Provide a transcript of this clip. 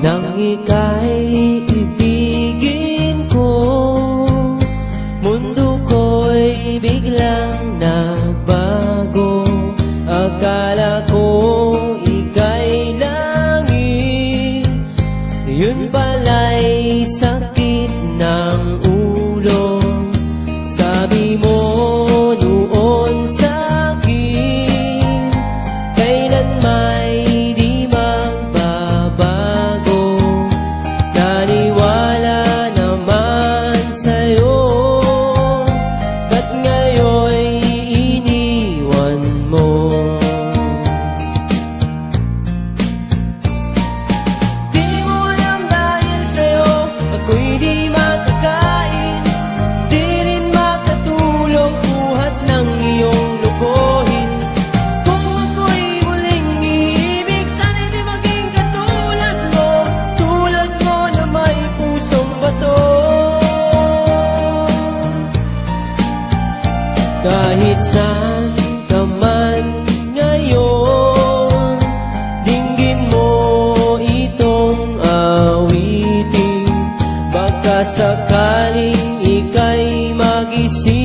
nang ika'y ibigin ko. Mundo ko'y biglang nagbago. Akala ko ika'y langit, yun pala'y sakit ng ulo. Sabi mo noon sa'kin, kailan may di magbabago. Naniwala naman sa'yo, ba't ngayon'y iniwan mo? Di mo alam dahil sa'yo ako'y di makakain, di rin makatulog buhat ng iyong lokohin. Kung ako'y muling iibig, sana'y di maging katulad mo, tulad mo na may pusong bato. Kahit saan ka man ngayon, dinggin mo itong awitin. Baka sakaling ika'y magising